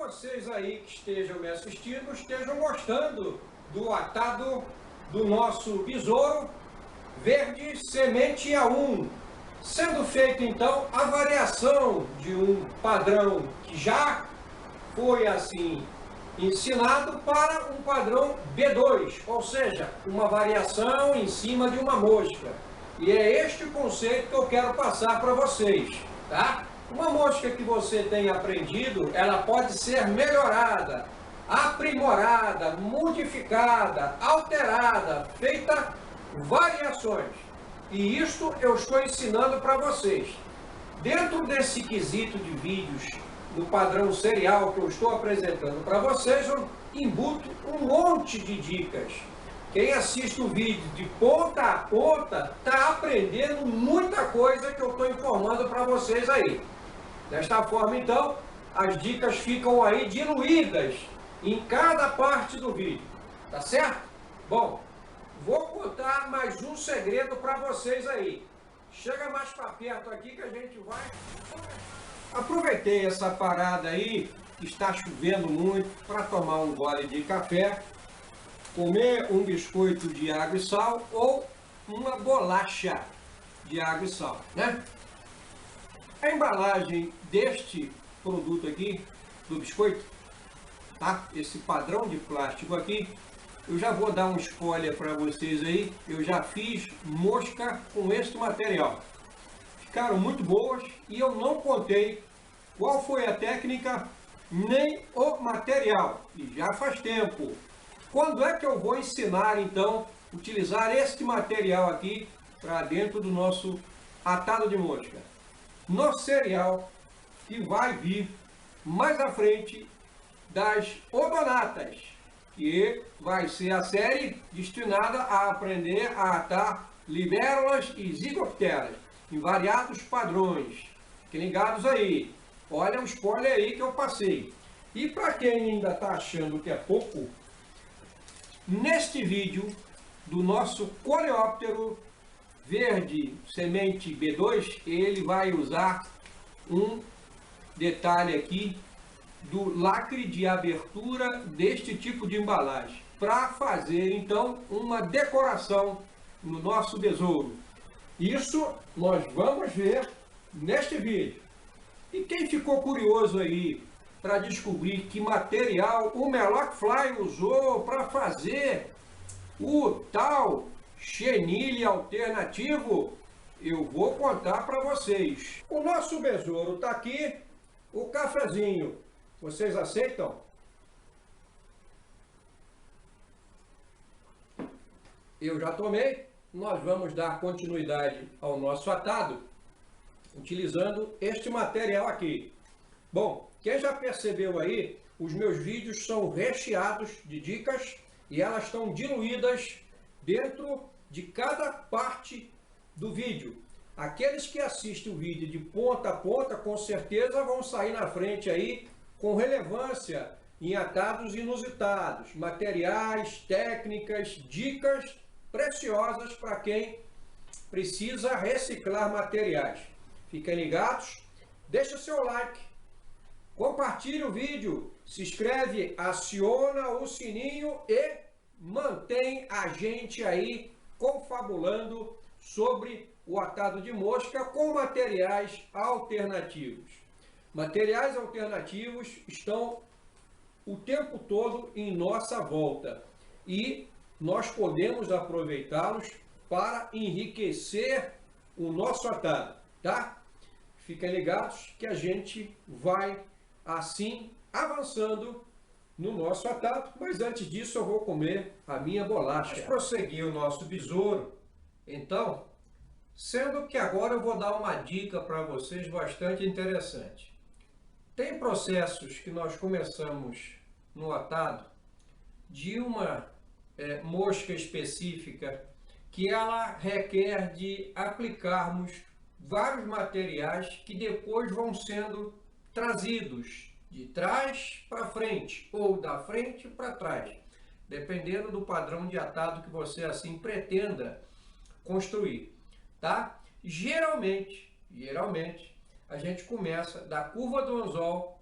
vocês aí que estejam me assistindo estejam gostando do atado do nosso besouro verde semente A1, sendo feito então a variação de um padrão que já foi assim ensinado para um padrão B2, ou seja, uma variação em cima de uma mosca. E é este conceito que eu quero passar para vocês, tá? Uma mosca que você tenha aprendido, ela pode ser melhorada, aprimorada, modificada, alterada, feita variações. E isto eu estou ensinando para vocês. Dentro desse quesito de vídeos do padrão serial que eu estou apresentando para vocês, eu embuto um monte de dicas. Quem assiste o vídeo de ponta a ponta está aprendendo muita coisa que eu estou informando para vocês aí. Desta forma, então, as dicas ficam aí diluídas em cada parte do vídeo, tá certo? Bom, vou contar mais um segredo para vocês aí. Chega mais para perto aqui que a gente vai... Aproveitei essa parada aí, está chovendo muito, para tomar um gole de café, comer um biscoito de água e sal ou uma bolacha de água e sal, né? A embalagem deste produto aqui, do biscoito, tá? Esse padrão de plástico aqui, eu já vou dar um spoiler para vocês aí, eu já fiz mosca com este material. Ficaram muito boas e eu não contei qual foi a técnica nem o material, e já faz tempo. Quando é que eu vou ensinar então utilizar este material aqui para dentro do nosso atado de mosca? No serial que vai vir mais à frente das odonatas, que vai ser a série destinada a aprender a atar libélulas e zigopteras em variados padrões. Fiquem ligados aí. Olha o spoiler aí que eu passei. E para quem ainda está achando que é pouco, neste vídeo do nosso coleóptero verde semente B2, ele vai usar um detalhe aqui do lacre de abertura deste tipo de embalagem, para fazer então uma decoração no nosso besouro. Isso nós vamos ver neste vídeo. E quem ficou curioso aí para descobrir que material o Meloc Fly usou para fazer o tal chenille alternativo, eu vou contar para vocês. O nosso besouro está aqui, o cafezinho. Vocês aceitam? Eu já tomei. Nós vamos dar continuidade ao nosso atado utilizando este material aqui. Bom, quem já percebeu aí, os meus vídeos são recheados de dicas e elas estão diluídas dentro de cada parte do vídeo. Aqueles que assistem o vídeo de ponta a ponta, com certeza vão sair na frente aí com relevância em atados inusitados, materiais, técnicas, dicas preciosas para quem precisa reciclar materiais. Fiquem ligados, deixa seu like, compartilhe o vídeo, se inscreve, aciona o sininho e mantém a gente aí confabulando sobre o atado de mosca com materiais alternativos. Materiais alternativos estão o tempo todo em nossa volta e nós podemos aproveitá-los para enriquecer o nosso atado, tá? Fiquem ligados que a gente vai assim avançando no nosso atado, mas antes disso eu vou comer a minha bolacha. Vamos prosseguir o nosso besouro. Então, sendo que agora eu vou dar uma dica para vocês bastante interessante. Tem processos que nós começamos no atado de uma mosca específica que ela requer de aplicarmos vários materiais que depois vão sendo trazidos de trás para frente ou da frente para trás, dependendo do padrão de atado que você assim pretenda construir, tá? Geralmente a gente começa da curva do anzol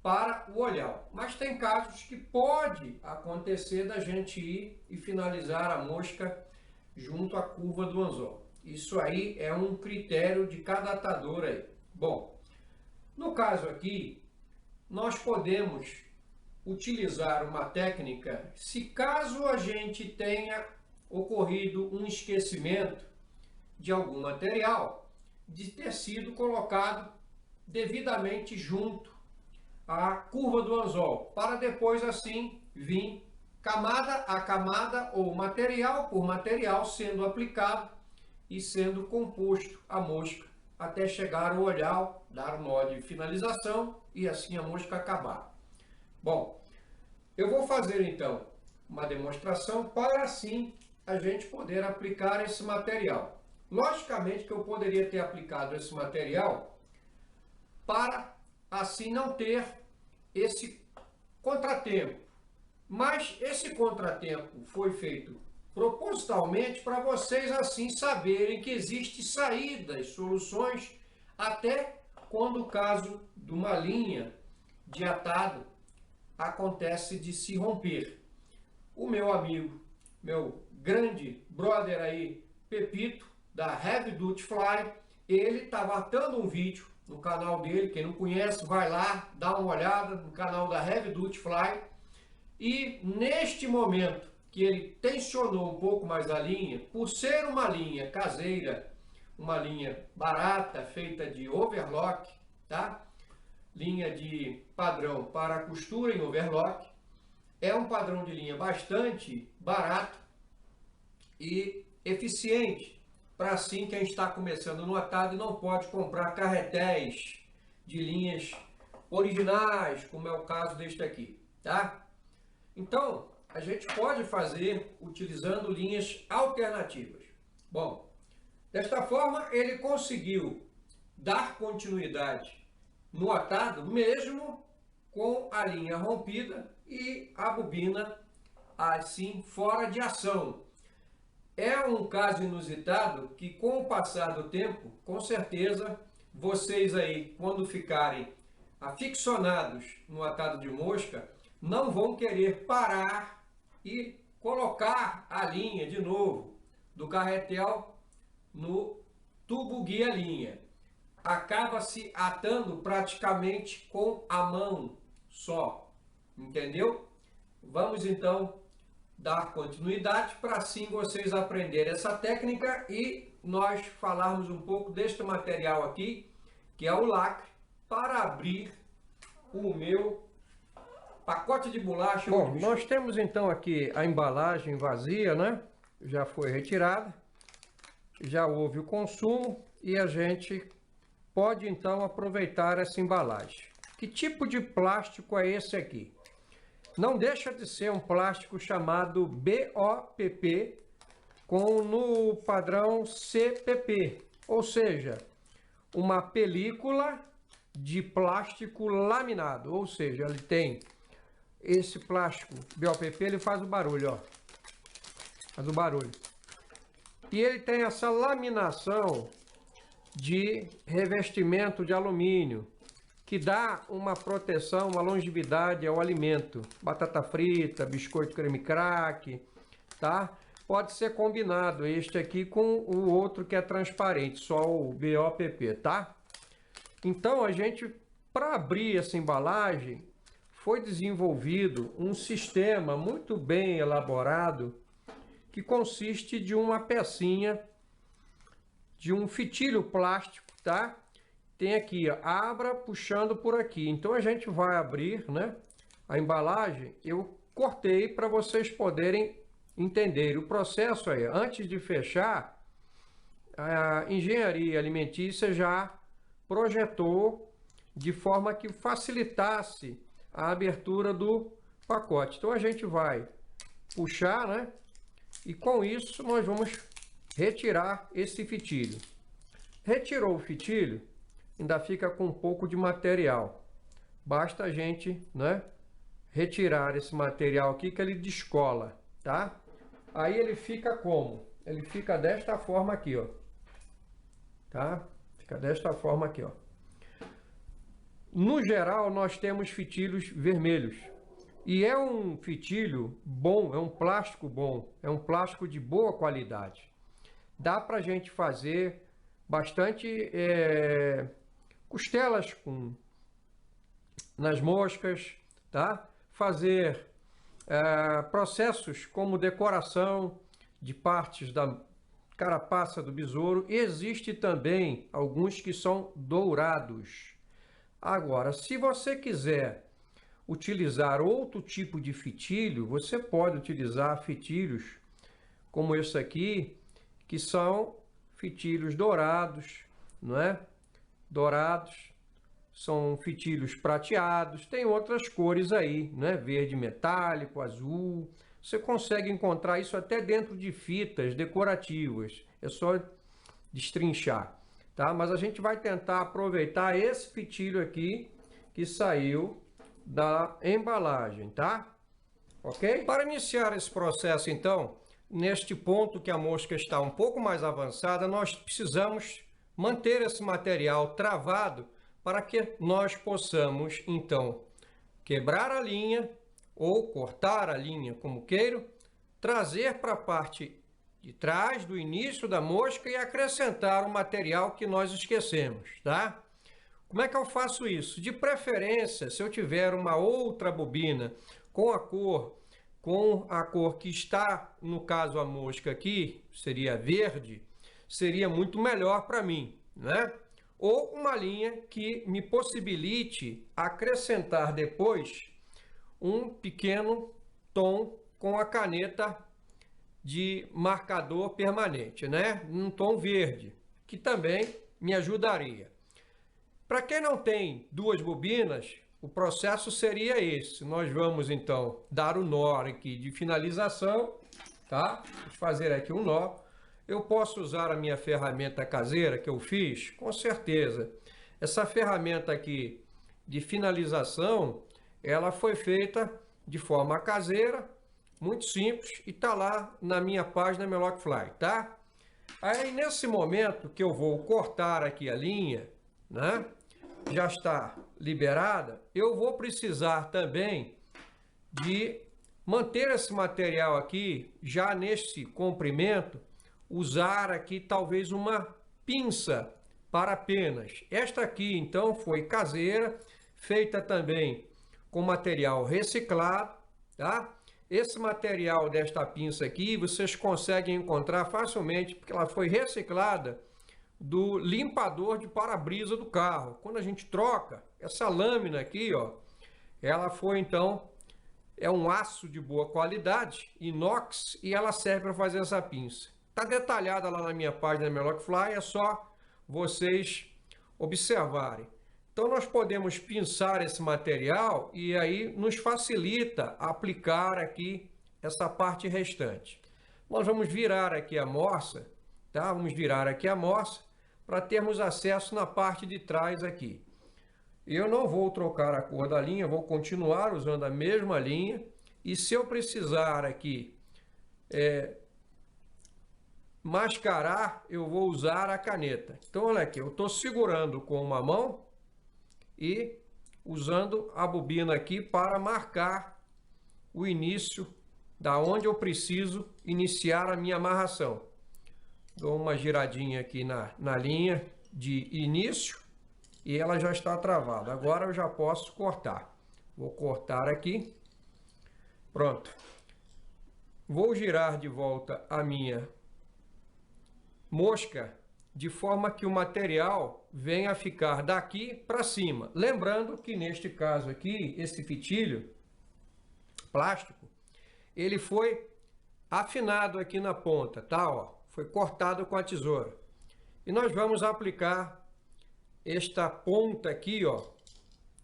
para o olhal. Mas tem casos que pode acontecer da gente ir e finalizar a mosca junto à curva do anzol. Isso aí é um critério de cada atador aí. Bom, no caso aqui, nós podemos utilizar uma técnica se caso a gente tenha ocorrido um esquecimento de algum material de ter sido colocado devidamente junto à curva do anzol, para depois assim vir camada a camada ou material por material sendo aplicado e sendo composto a mosca até chegar ao olhar, dar um nó de finalização e assim a mosca acabar. Bom, eu vou fazer então uma demonstração para assim a gente poder aplicar esse material. Logicamente que eu poderia ter aplicado esse material para assim não ter esse contratempo. Mas esse contratempo foi feito propositalmente para vocês assim saberem que existe saídas, soluções, até quando o caso de uma linha de atado acontece de se romper. O meu amigo, meu grande brother aí, Pepito, da Heavy Duty Fly, ele estava atando um vídeo no canal dele. Quem não conhece, vai lá, dá uma olhada no canal da Heavy Duty Fly. E neste momento que ele tensionou um pouco mais a linha, por ser uma linha caseira, uma linha barata, feita de overlock, tá? Linha de padrão para costura em overlock, é um padrão de linha bastante barato e eficiente, para assim quem está começando no atado e não pode comprar carretéis de linhas originais, como é o caso deste aqui, tá? Então, a gente pode fazer utilizando linhas alternativas. Bom, desta forma ele conseguiu dar continuidade no atado mesmo com a linha rompida e a bobina assim fora de ação. É um caso inusitado que com o passar do tempo, com certeza, vocês aí, quando ficarem aficionados no atado de mosca, não vão querer parar e colocar a linha de novo do carretel no tubo guia-linha. Acaba se atando praticamente com a mão só, entendeu? Vamos então dar continuidade para assim vocês aprenderem essa técnica e nós falarmos um pouco deste material aqui, que é o lacre, para abrir o meu pacote de bolacha. Bom, nós temos então aqui a embalagem vazia, né? Já foi retirada, já houve o consumo e a gente pode então aproveitar essa embalagem. Que tipo de plástico é esse aqui? Não deixa de ser um plástico chamado BOPP no padrão CPP, ou seja, uma película de plástico laminado, ou seja, ele tem esse plástico BOPP, ele faz o barulho, ó, faz o barulho, e ele tem essa laminação de revestimento de alumínio, que dá uma proteção, uma longevidade ao alimento. Batata frita, biscoito creme crack, tá? Pode ser combinado este aqui com o outro que é transparente, só o BOPP, tá? Então a gente, para abrir essa embalagem, foi desenvolvido um sistema muito bem elaborado que consiste de uma pecinha de um fitilho plástico, tá? Tem aqui, ó, abra puxando por aqui. Então a gente vai abrir, né, a embalagem. Eu cortei para vocês poderem entender. O processo aí, antes de fechar, a engenharia alimentícia já projetou de forma que facilitasse a abertura do pacote. Então a gente vai puxar, né? E com isso nós vamos retirar esse fitilho. Retirou o fitilho, ainda fica com um pouco de material. Basta a gente, né, retirar esse material aqui que ele descola, tá? Aí ele fica como? Ele fica desta forma aqui, ó. Tá? Fica desta forma aqui, ó. No geral, nós temos fitilhos vermelhos. E é um fitilho bom, é um plástico bom, é um plástico de boa qualidade. Dá para a gente fazer bastante costelas nas moscas, tá? Fazer processos como decoração de partes da carapaça do besouro. Existe também alguns que são dourados. Agora, se você quiser utilizar outro tipo de fitilho, você pode utilizar fitilhos como esse aqui, que são fitilhos dourados, não é? Dourados, são fitilhos prateados, tem outras cores aí, né? Verde metálico, azul. Você consegue encontrar isso até dentro de fitas decorativas, é só destrinchar, tá? Mas a gente vai tentar aproveitar esse fitilho aqui que saiu da embalagem, tá? Ok? Para iniciar esse processo, então, neste ponto que a mosca está um pouco mais avançada, nós precisamos manter esse material travado para que nós possamos, então, quebrar a linha ou cortar a linha, como queiro, trazer para a parte de trás, do início da mosca e acrescentar o material que nós esquecemos, tá? Como é que eu faço isso? De preferência, se eu tiver uma outra bobina com a cor que está, no caso a mosca aqui, seria verde, seria muito melhor para mim, né? Ou uma linha que me possibilite acrescentar depois um pequeno tom com a caneta de marcador permanente, né? Um tom verde, que também me ajudaria. Para quem não tem duas bobinas, o processo seria esse. Nós vamos então dar o nó aqui de finalização, tá? Vou fazer aqui um nó. Eu posso usar a minha ferramenta caseira que eu fiz? Com certeza. Essa ferramenta aqui de finalização, ela foi feita de forma caseira, muito simples, e tá lá na minha página Melockfly, tá? Aí nesse momento que eu vou cortar aqui a linha, né? Já está liberada, eu vou precisar também de manter esse material aqui, já nesse comprimento, usar aqui talvez uma pinça para penas. Esta aqui, então, foi caseira, feita também com material reciclado, tá? Esse material desta pinça aqui, vocês conseguem encontrar facilmente, porque ela foi reciclada do limpador de para-brisa do carro. Quando a gente troca, essa lâmina aqui, ó, ela foi então, é um aço de boa qualidade, inox, e ela serve para fazer essa pinça. Tá detalhada lá na minha página Melockfly, é só vocês observarem. Então nós podemos pinçar esse material e aí nos facilita aplicar aqui essa parte restante. Nós vamos virar aqui a morsa, tá? Vamos virar aqui a morsa para termos acesso na parte de trás aqui. Eu não vou trocar a cor da linha, vou continuar usando a mesma linha. E se eu precisar aqui mascarar, eu vou usar a caneta. Então olha aqui, eu estou segurando com uma mão e usando a bobina aqui para marcar o início da onde eu preciso iniciar a minha amarração. Dou uma giradinha aqui na linha de início e ela já está travada. Agora eu já posso cortar. Vou cortar aqui. Pronto. Vou girar de volta a minha mosca de forma que o material venha a ficar daqui para cima. Lembrando que neste caso aqui, esse fitilho plástico, ele foi afinado aqui na ponta, tá? Ó. Foi cortado com a tesoura. E nós vamos aplicar esta ponta aqui, ó,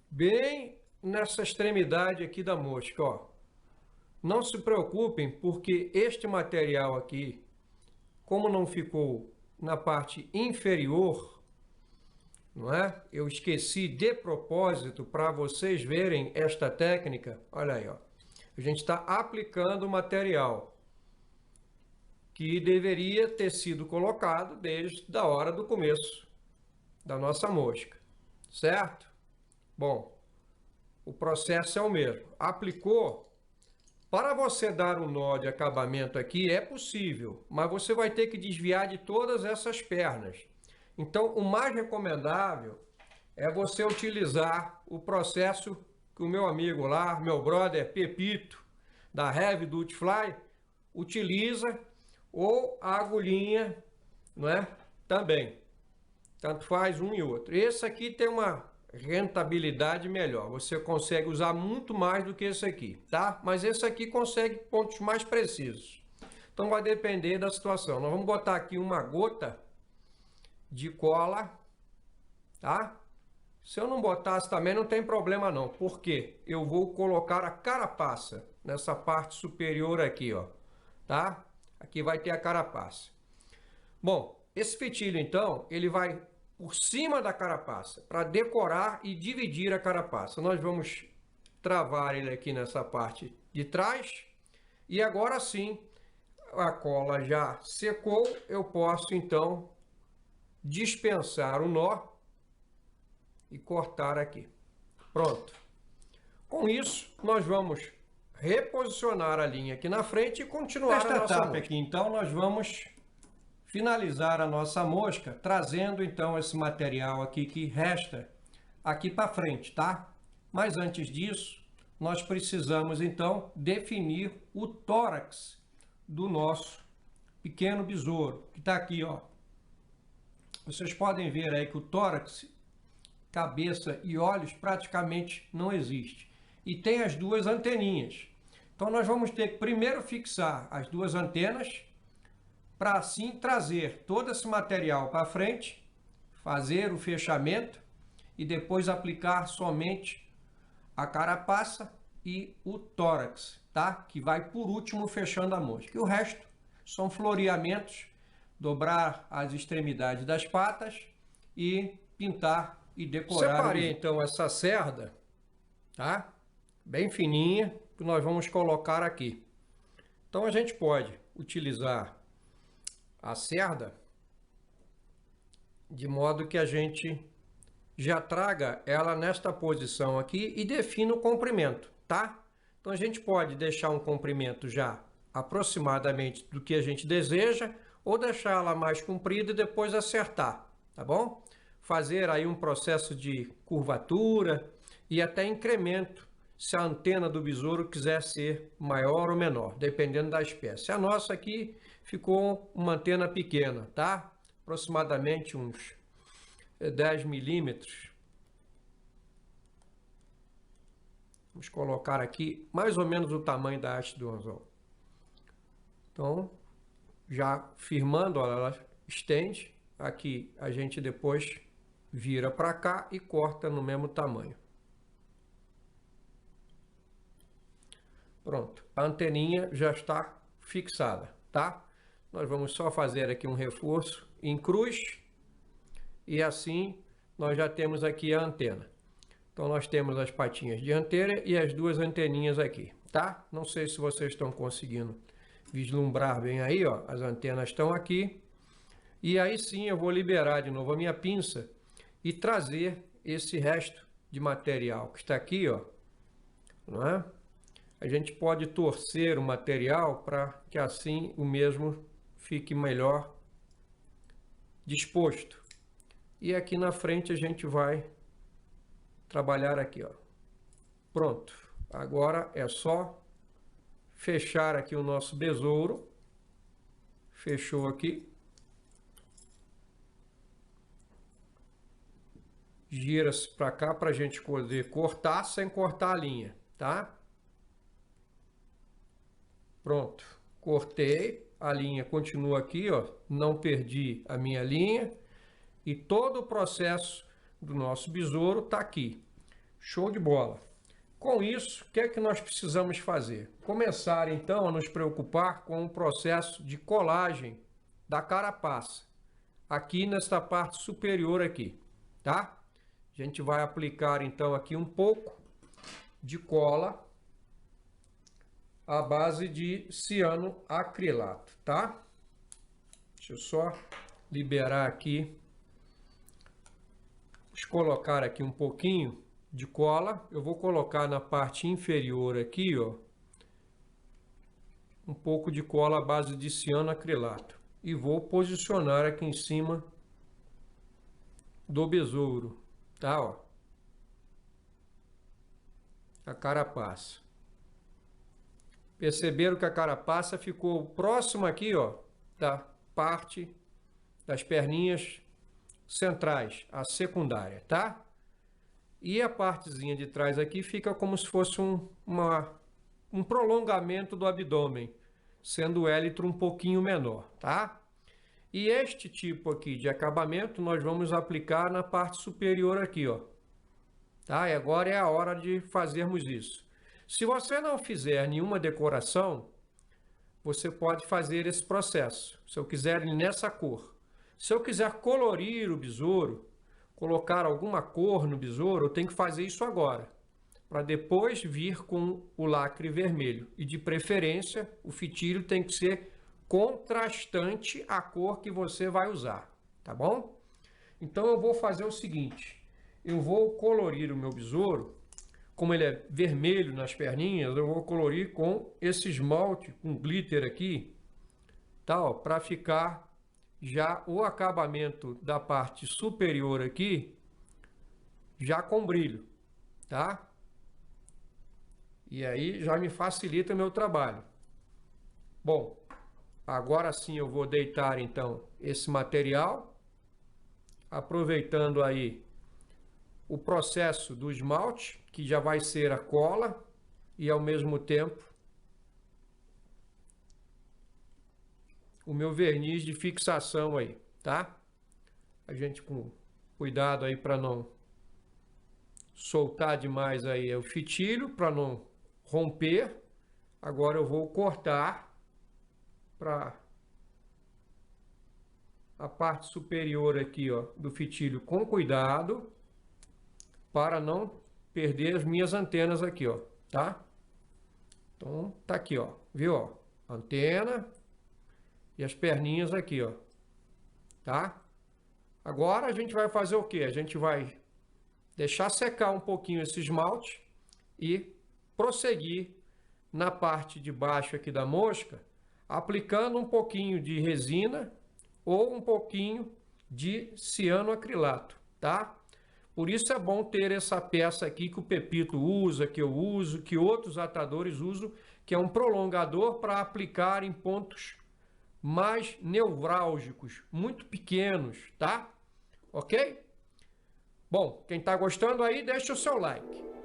bem nessa extremidade aqui da mosca, ó. Não se preocupem, porque este material aqui, como não ficou na parte inferior, não é? Eu esqueci de propósito para vocês verem esta técnica. Olha aí, ó. A gente está aplicando o material que deveria ter sido colocado desde a hora do começo da nossa mosca, certo? Bom, o processo é o mesmo. Aplicou, para você dar um nó de acabamento aqui é possível, mas você vai ter que desviar de todas essas pernas. Então, o mais recomendável é você utilizar o processo que o meu amigo lá, meu brother Pepito, da Heavy Duty Fly, utiliza, ou a agulhinha, não é? Também. Tanto faz um e outro. Esse aqui tem uma rentabilidade melhor. Você consegue usar muito mais do que esse aqui, tá? Mas esse aqui consegue pontos mais precisos. Então vai depender da situação. Nós vamos botar aqui uma gota de cola, tá? Se eu não botasse também não tem problema não, porque eu vou colocar a carapaça nessa parte superior aqui, ó, tá? Aqui vai ter a carapaça. Bom, esse fitilho então, ele vai por cima da carapaça para decorar e dividir a carapaça. Nós vamos travar ele aqui nessa parte de trás e agora sim, a cola já secou, eu posso então dispensar o nó e cortar aqui. Pronto. Com isso, nós vamos reposicionar a linha aqui na frente e continuar a nossa etapa aqui. Então, nós vamos finalizar a nossa mosca, trazendo então esse material aqui que resta aqui para frente, tá? Mas antes disso, nós precisamos então definir o tórax do nosso pequeno besouro, que está aqui, ó. Vocês podem ver aí que o tórax, cabeça e olhos praticamente não existe. E tem as duas anteninhas. Então nós vamos ter que primeiro fixar as duas antenas, para assim trazer todo esse material para frente, fazer o fechamento e depois aplicar somente a carapaça e o tórax, tá? Que vai por último fechando a mosca. E o resto são floreamentos, dobrar as extremidades das patas e pintar e decorar. Separei então essa cerda, tá? Bem fininha, que nós vamos colocar aqui. Então a gente pode utilizar a cerda de modo que a gente já traga ela nesta posição aqui e defina o comprimento, tá? Então a gente pode deixar um comprimento já aproximadamente do que a gente deseja ou deixar ela mais comprida e depois acertar, tá bom? Fazer aí um processo de curvatura e até incremento se a antena do besouro quiser ser maior ou menor, dependendo da espécie. A nossa aqui ficou uma antena pequena, tá? Aproximadamente uns 10 milímetros. Vamos colocar aqui mais ou menos o tamanho da haste do anzol. Então, já firmando, ó, ela estende. Aqui a gente depois vira para cá e corta no mesmo tamanho. Pronto, a anteninha já está fixada, tá? Nós vamos só fazer aqui um reforço em cruz e assim nós já temos aqui a antena. Então nós temos as patinhas dianteiras e as duas anteninhas aqui, tá? Não sei se vocês estão conseguindo vislumbrar bem aí, ó, as antenas estão aqui. E aí sim eu vou liberar de novo a minha pinça e trazer esse resto de material que está aqui, ó, não é? A gente pode torcer o material para que assim o mesmo fique melhor disposto. E aqui na frente a gente vai trabalhar aqui, ó. Pronto. Agora é só fechar aqui o nosso besouro. Fechou aqui. Gira-se para cá para a gente poder cortar sem cortar a linha, tá? Pronto, cortei, a linha continua aqui, ó, não perdi a minha linha e todo o processo do nosso besouro está aqui. Show de bola. Com isso, o que é que nós precisamos fazer? Começar então a nos preocupar com o processo de colagem da carapaça, aqui nesta parte superior aqui, tá? A gente vai aplicar então aqui um pouco de cola à base de cianoacrilato, tá? Deixa eu só liberar aqui. Vamos colocar aqui um pouquinho de cola. Eu vou colocar na parte inferior aqui, ó, um pouco de cola à base de cianoacrilato. E vou posicionar aqui em cima do besouro, tá, ó. A carapaça. Perceberam que a carapaça ficou próxima aqui, ó, da parte das perninhas centrais, a secundária, tá? E a partezinha de trás aqui fica como se fosse um prolongamento do abdômen, sendo o élitro um pouquinho menor, tá? E este tipo aqui de acabamento nós vamos aplicar na parte superior aqui, ó. Tá? E agora é a hora de fazermos isso. Se você não fizer nenhuma decoração, você pode fazer esse processo. Se eu quiser nessa cor. Se eu quiser colorir o besouro, colocar alguma cor no besouro, eu tenho que fazer isso agora, para depois vir com o lacre vermelho. E de preferência, o fitilho tem que ser contrastante à cor que você vai usar, tá bom? Então eu vou fazer o seguinte, eu vou colorir o meu besouro, como ele é vermelho nas perninhas, eu vou colorir com esse esmalte, com glitter aqui, tá, para ficar já o acabamento da parte superior aqui, já com brilho, tá? E aí já me facilita o meu trabalho. Bom, agora sim eu vou deitar então esse material, aproveitando aí o processo do esmalte, que já vai ser a cola e ao mesmo tempo o meu verniz de fixação aí, tá? A gente com cuidado aí para não soltar demais aí o fitilho, para não romper. Agora eu vou cortar para a parte superior aqui, ó, do fitilho com cuidado, para não perder as minhas antenas aqui, ó, tá? Então tá aqui, ó, viu, ó, antena e as perninhas aqui, ó, tá? Agora a gente vai fazer o quê? A gente vai deixar secar um pouquinho esse esmalte e prosseguir na parte de baixo aqui da mosca, aplicando um pouquinho de resina ou um pouquinho de cianoacrilato, tá? Por isso é bom ter essa peça aqui que o Pepito usa, que eu uso, que outros atadores usam, que é um prolongador para aplicar em pontos mais nevrálgicos, muito pequenos, tá? Ok? Bom, quem está gostando aí, deixa o seu like.